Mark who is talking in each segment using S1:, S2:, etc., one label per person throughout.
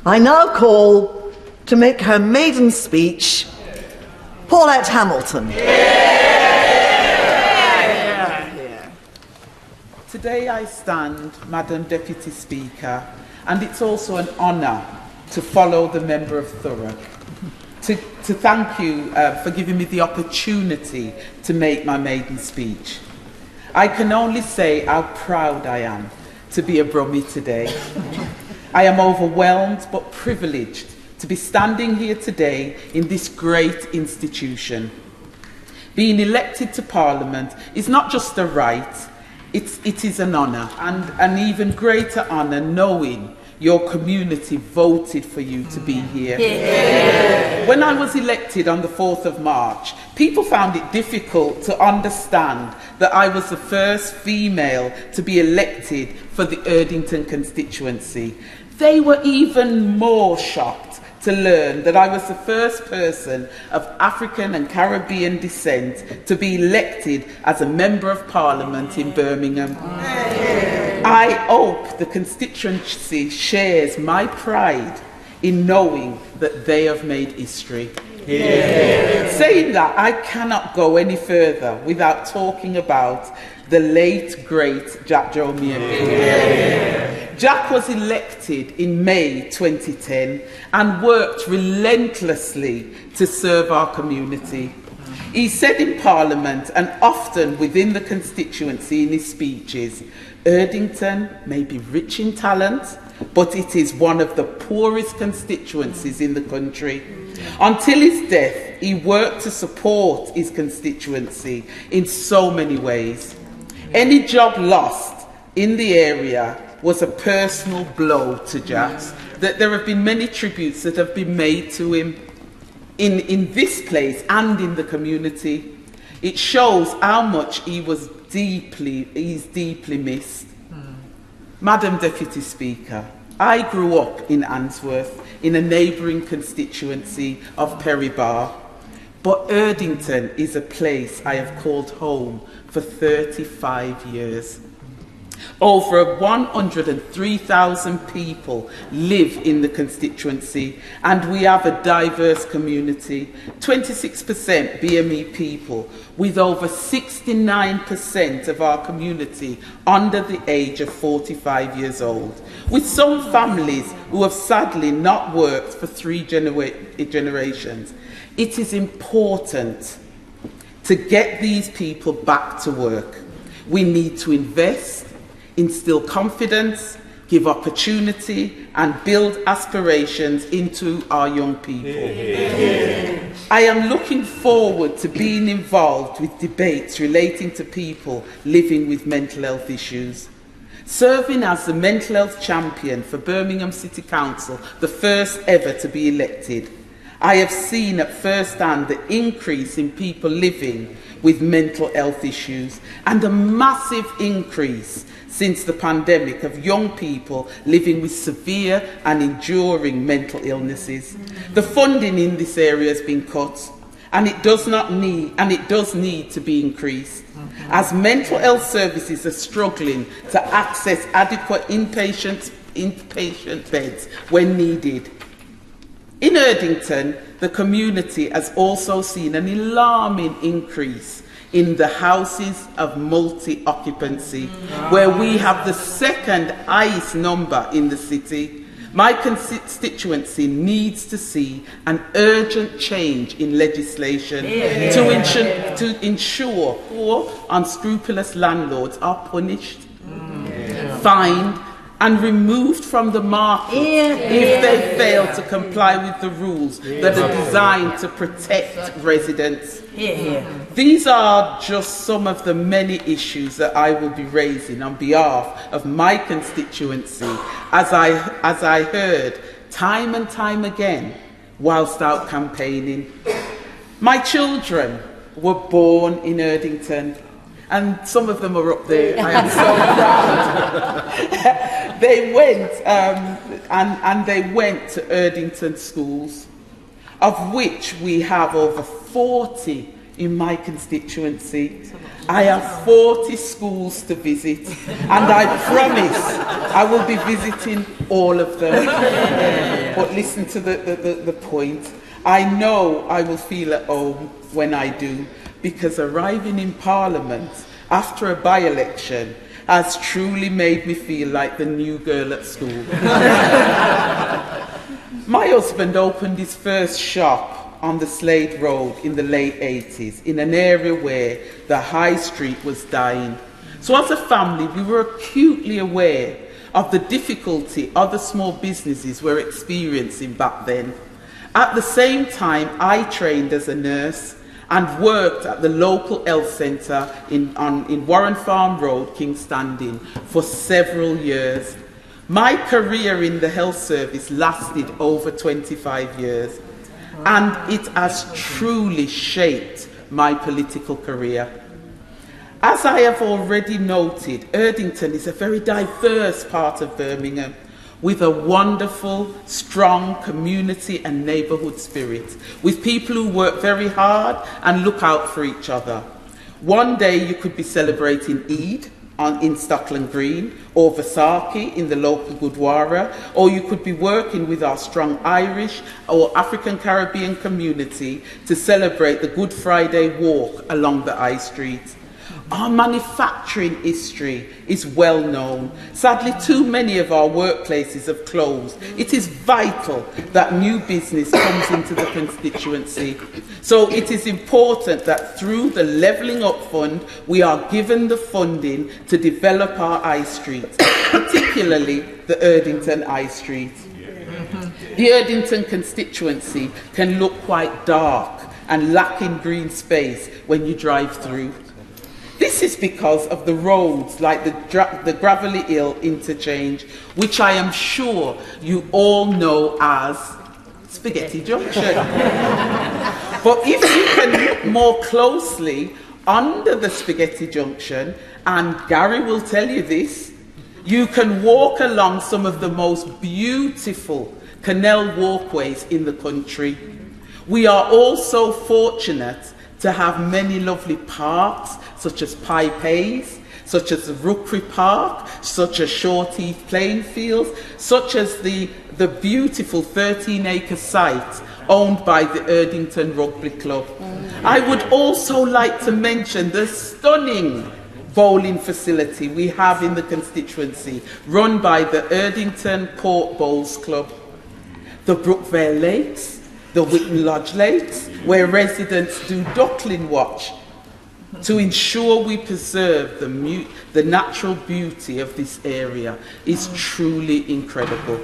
S1: I now call to make her maiden speech, Paulette Hamilton.
S2: Today I stand, Madam Deputy Speaker, and it's also an honour to follow the member of Thurrock. To thank you for giving me the opportunity to make my maiden speech. I can only say how proud I am to be a Brummie today. I am overwhelmed but privileged to be standing here today in this great institution. Being elected to Parliament is not just a right, it is an honour, and an even greater honour knowing your community voted for you to be here. Yeah. When I was elected on the 4th of March, people found it difficult to understand that I was the first female to be elected for the Erdington constituency. They were even more shocked to learn that I was the first person of African and Caribbean descent to be elected as a Member of Parliament in Birmingham. I hope the constituency shares my pride in knowing that they have made history. Saying that, I cannot go any further without talking about the late, great Jack Jomian. Jack was elected in May 2010 and worked relentlessly to serve our community. He said in Parliament and often within the constituency in his speeches, Erdington may be rich in talent, but it is one of the poorest constituencies in the country. Until his death, he worked to support his constituency in so many ways. Any job lost in the area was a personal blow to Jack. That there have been many tributes that have been made to him in this place and in the community. It shows how much he's deeply missed. Madam Deputy Speaker, I grew up in Answorth, in a neighbouring constituency of Perry Bar, but Erdington is a place I have called home for 35 years. Over 103,000 people live in the constituency, and we have a diverse community, 26% BME people, with over 69% of our community under the age of 45 years old, with some families who have sadly not worked for 3 generations. It is important to get these people back to work. We need to invest, instill confidence, give opportunity, and build aspirations into our young people. I am looking forward to being involved with debates relating to people living with mental health issues. Serving as the mental health champion for Birmingham City Council, the first ever to be elected, I have seen at first hand the increase in people living with mental health issues and a massive increase since the pandemic of young people living with severe and enduring mental illnesses. The funding in this area has been cut, and it does need to be increased, as mental health services are struggling to access adequate inpatient beds when needed. In Erdington, the community has also seen an alarming increase in the houses of multi-occupancy, where we have the second highest number in the city. My constituency needs to see an urgent change in legislation to ensure poor, unscrupulous landlords are punished, fined, and removed from the market if they fail to comply with the rules that are designed to protect residents. These are just some of the many issues that I will be raising on behalf of my constituency, as I heard time and time again whilst out campaigning. My children were born in Erdington, and some of them are up there. I am so proud. They went and they went to Erdington schools, of which we have over 40 in my constituency. I have 40 schools to visit, and I promise I will be visiting all of them. But listen to the point. I know I will feel at home when I do, because arriving in Parliament after a by-election has truly made me feel like the new girl at school. My husband opened his first shop on the Slade Road in the late 80s, in an area where the high street was dying. So as a family, we were acutely aware of the difficulty other small businesses were experiencing back then. At the same time, I trained as a nurse and worked at the local health centre in Warren Farm Road, King's Standing, for several years. My career in the health service lasted over 25 years, and it has truly shaped my political career. As I have already noted, Erdington is a very diverse part of Birmingham, with a wonderful, strong community and neighbourhood spirit, with people who work very hard and look out for each other. One day you could be celebrating Eid in Stockland Green, or Vasaki in the local Gurdwara, or you could be working with our strong Irish or African Caribbean community to celebrate the Good Friday walk along the High Street. Our manufacturing history is well known. Sadly, too many of our workplaces have closed. It is vital that new business comes into the constituency. So it is important that through the Levelling Up Fund, we are given the funding to develop our high streets, particularly the Erdington High Street. The Erdington constituency can look quite dark and lack in green space when you drive through. This is because of the roads like the Gravelly Hill interchange, which I am sure you all know as Spaghetti Junction. But if you can look more closely under the Spaghetti Junction, and Gary will tell you this, you can walk along some of the most beautiful canal walkways in the country. We are also fortunate to have many lovely parks, such as Pye Pays, such as the Rookery Park, such as Shorteeth Playing Fields, such as the beautiful 13-acre site owned by the Erdington Rugby Club. I would also like to mention the stunning bowling facility we have in the constituency, run by the Erdington Court Bowls Club. The Brookvale Lakes, the Witten Lodge Lakes, where residents do duckling watch to ensure we preserve the natural beauty of this area is truly incredible.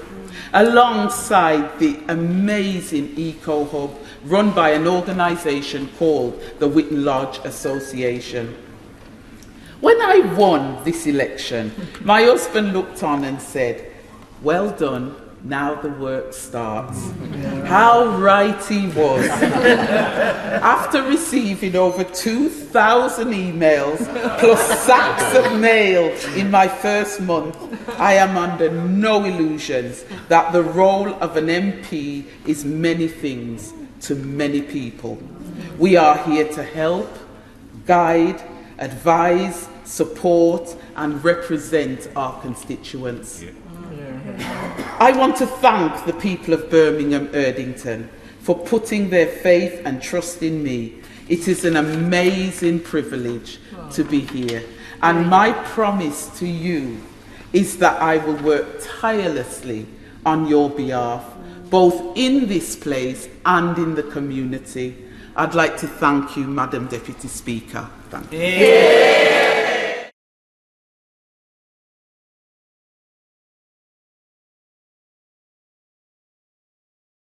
S2: Alongside the amazing Eco Hub run by an organisation called the Witten Lodge Association. When I won this election, my husband looked on and said, "Well done. Now the work starts." How right he was. After receiving over 2,000 emails plus sacks of mail in my first month, I am under no illusions that the role of an MP is many things to many people. We are here to help, guide, advise, support and represent our constituents. I want to thank the people of Birmingham Erdington for putting their faith and trust in me. It is an amazing privilege to be here. And my promise to you is that I will work tirelessly on your behalf, both in this place and in the community. I'd like to thank you, Madam Deputy Speaker. Thank you.